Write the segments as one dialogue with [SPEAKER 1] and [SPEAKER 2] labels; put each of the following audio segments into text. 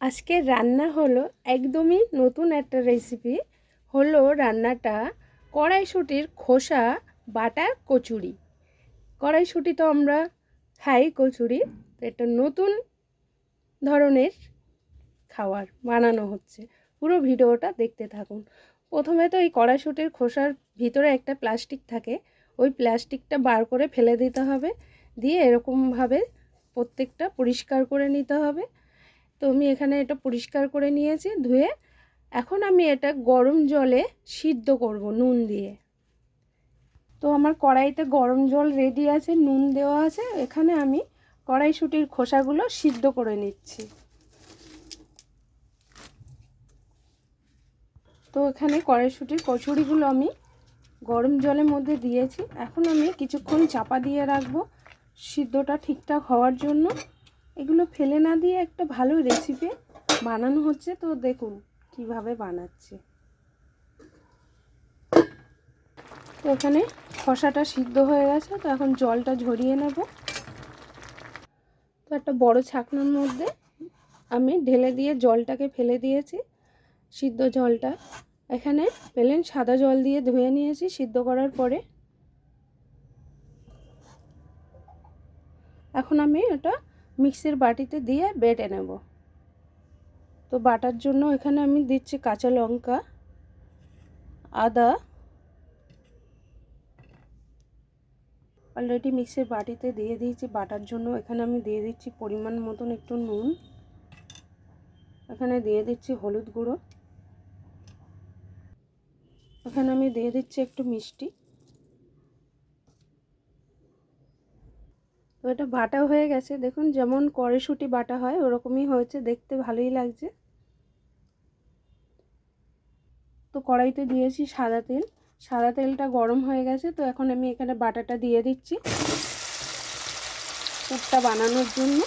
[SPEAKER 1] আজকের রান্না হলো একদমই নতুন একটা রেসিপি। হলো রান্নাটা কড়াইশুঁটির খোসা বাটা কচুরি। কড়াইশুঁটি তো আমরা খাই কচুরি, তো এটা নতুন ধরনের খাবার বানানো হচ্ছে। পুরো ভিডিওটা দেখতে থাকুন। প্রথমে তো এই কড়াইশুঁটির খোসার ভিতরে একটা প্লাস্টিক থাকে, ওই প্লাস্টিকটা বার করে ফেলে দিতে হবে, দিয়ে এরকমভাবে প্রত্যেকটা পরিষ্কার করে নিতে হবে। তো আমি এখানে এটা পরিষ্কার করে নিয়েছি ধুয়ে। এখন আমি এটা গরম জলে সিদ্ধ করব নুন দিয়ে। তো আমার কড়াইতে গরম জল রেডি আছে, নুন দেওয়া আছে। এখানে আমি কড়াইশুঁটির খোসাগুলো সিদ্ধ করে নিচ্ছি। তো এখানে কড়াইশুঁটির কচুরিগুলো আমি গরম জলের মধ্যে দিয়েছি। এখন আমি কিছুক্ষণ চাপা দিয়ে রাখবো সিদ্ধটা ঠিকঠাক হওয়ার জন্য। এগুলো ফেলে না দিয়ে একটা ভালো রেসিপি বানানো হচ্ছে, তো দেখুন কিভাবে বানাচ্ছি। তো এখানে খোসাটা সিদ্ধ হয়ে গেছে, তো এখন জলটা ঝরিয়ে নেব। তো একটা বড় ছাকনার মধ্যে আমি ঢেলে দিয়ে জলটাকে ফেলে দিয়েছি, সিদ্ধ জলটা। এখানে প্লেন সাদা জল দিয়ে ধুয়ে নিয়েছি সিদ্ধ করার পরে। এখন আমি এটা মিক্সির বাটিতে দিয়ে বেটে নেব। তো বাটার জন্য এখানে আমি দিচ্ছি কাঁচা লঙ্কা, আদা। অলরেডি মিক্সির বাটিতে দিয়ে দিয়েছি বাটার জন্য। এখানে আমি দিয়ে দিচ্ছি পরিমাণ মতন একটু নুন, এখানে দিয়ে দিচ্ছি হলুদ গুঁড়ো, এখানে আমি দিয়ে দিচ্ছি একটু মিষ্টি। তো এটা বাটা হয়ে গেছে, দেখুন যেমন কড়াইশুঁটি বাটা হয় ওরকমই হয়েছে, দেখতে ভালোই লাগছে। তো কড়াইতে দিয়েছি সাদা তেল, সাদা তেলটা গরম হয়ে গেছে। তো এখন আমি এখানে বাটাটা দিয়ে দিচ্ছি পুরটা বানানোর জন্য।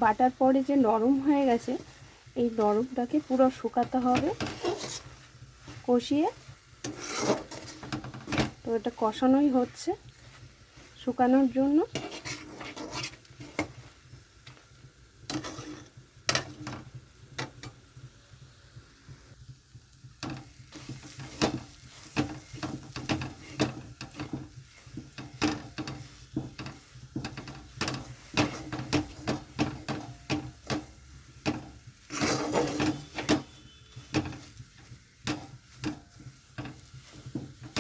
[SPEAKER 1] বাটার পরে যে নরম হয়ে গেছে, এই নরমটাকে পুরো শুকাতে হবে কষিয়ে। তো এটা কষানোই হচ্ছে শুকানোর জন্য।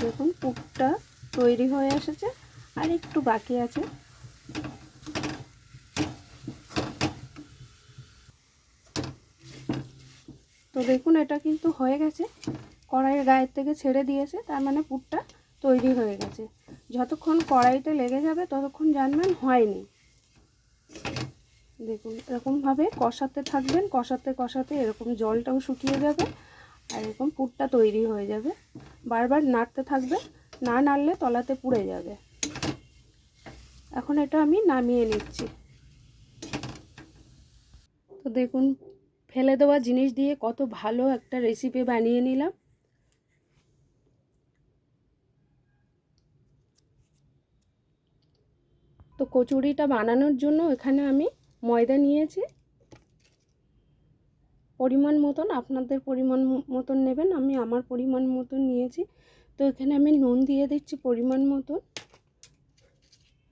[SPEAKER 1] দেখুন পুরটা তৈরি হয়ে এসেছে, আর একটু বাকি আছে। তো দেখুন এটা কিন্তু হয়ে গেছে, কড়াইয়ের গায়ের থেকে ছেড়ে দিয়েছে, তার মানে পুরটা তৈরি হয়ে গেছে। যতক্ষণ কড়াইতে লেগে যাবে ততক্ষণ জানবেন হয়নি। দেখুন এরকমভাবে কষাতে থাকবেন, কষাতে কষাতে এরকম জলটাও শুকিয়ে যাবে, আর এরকম পুরটা তৈরি হয়ে যাবে। বারবার নাড়তে থাকবে, না নাড়লে তলাতে পুড়ে যাবে। এখন এটা আমি নামিয়ে নিচ্ছি। তো দেখুন ফেলে দেওয়া জিনিস দিয়ে কত ভালো একটা রেসিপি বানিয়ে নিলাম। তো কচুরিটা বানানোর জন্য এখানে আমি ময়দা নিয়েছি পরিমাণ মতন, আপনাদের পরিমাণ মতন নেবেন, আমি আমার পরিমাণ মতন নিয়েছি। তো এখানে আমি নুন দিয়ে দিচ্ছি পরিমাণ মতন,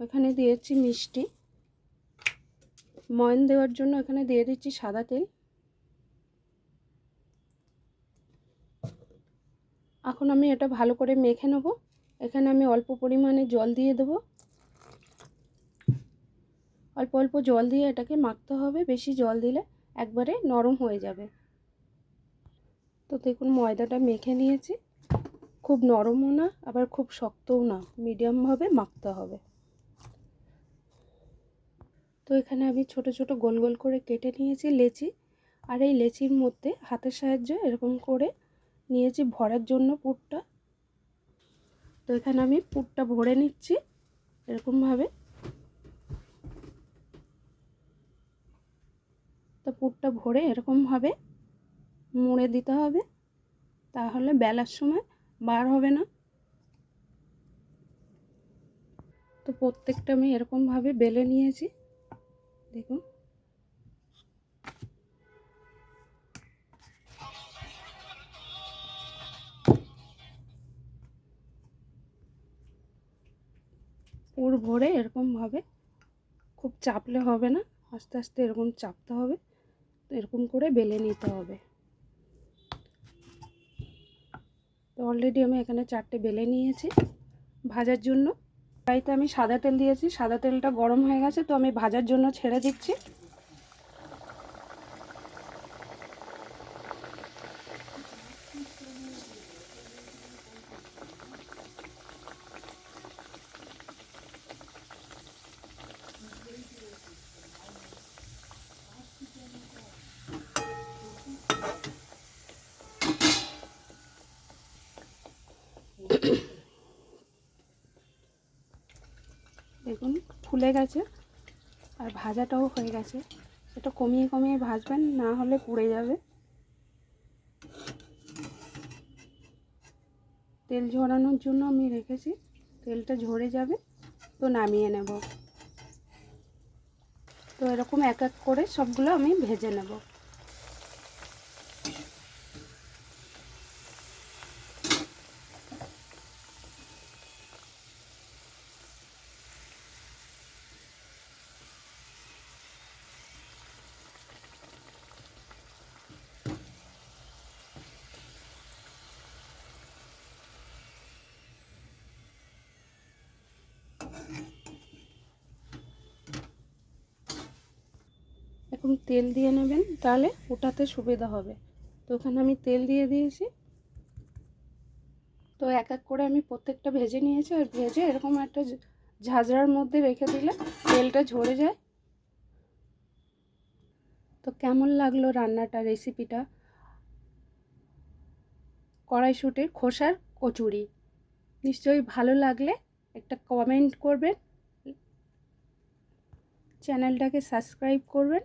[SPEAKER 1] এখানে দিয়েছি মিষ্টি, ময়ন দেওয়ার জন্য এখানে দিয়ে দিচ্ছি সাদা তেল। এখন আমি এটা ভালো করে মেখে নেব। এখানে আমি অল্প পরিমাণে জল দিয়ে দেব, অল্প অল্প জল দিয়ে এটাকে মাখতে হবে, বেশি জল দিলে একবারে নরম হয়ে যাবে। তো দেখুন ময়দাটা মেখে নিয়েছি, খুব নরমও না আবার খুব শক্তও না, মিডিয়ামভাবে মাখতে হবে। তো এখানে আমি ছোট ছোট গোল গোল করে কেটে নিয়েছি লেচি, আর এই লেচির মধ্যে হাতের সাহায্যে এরকম করে নিয়েছি ভরার জন্য পুরটা। তো এখানে আমি পুরটা ভরে নিচ্ছি এরকমভাবে। তো পুরটা ভরে এরকমভাবে মুড়ে দিতে হবে, তাহলে বেলার সময় বার হবে না। তো প্রত্যেকটা আমি এরকমভাবে বেলে নিয়েছি, দেখুন। পুর ভরে এরকমভাবে, খুব চাপলে হবে না, আস্তে আস্তে এরকম চাপতে হবে। তো এরকম করে বেলে নিতে হবে। তো অলরেডি আমি এখানে 4টে বেলে নিয়েছি ভাজার জন্য। কড়াইতে আমি সাদা তেল দিয়েছি, সাদা তেলটা গরম হয়ে গেছে, তো আমি ভাজার জন্য ছেড়ে দিচ্ছি। দেখুন ফুলে গেছে আর ভাজাটাও হয়ে গেছে। এটা কমিয়ে কমিয়ে ভাজবেন, না হলে পুড়ে যাবে। তেল ঝরানোর জন্য আমি রেখেছি, তেলটা ঝরে যাবে তো নামিয়ে নেব। তো এরকম এক এক করে সবগুলো আমি ভেজে নেব। এখন তেল দিয়ে নেবেন, তাহলে ওটাতে সুবিধা হবে। তো ওখানে আমি তেল দিয়ে দিয়েছি। তো এক এক করে আমি প্রত্যেকটা ভেজে নিয়েছি, আর ভেজে এরকম একটা ঝাঁঝরার মধ্যে রেখে দিলে তেলটা ঝরে যায়। তো কেমন লাগলো রান্নাটা, রেসিপিটা? কড়াইশুঁটির খোসার কচুরি। নিশ্চয়ই ভালো লাগলে একটা কমেন্ট করবেন, চ্যানেলটাকে সাবস্ক্রাইব করবেন।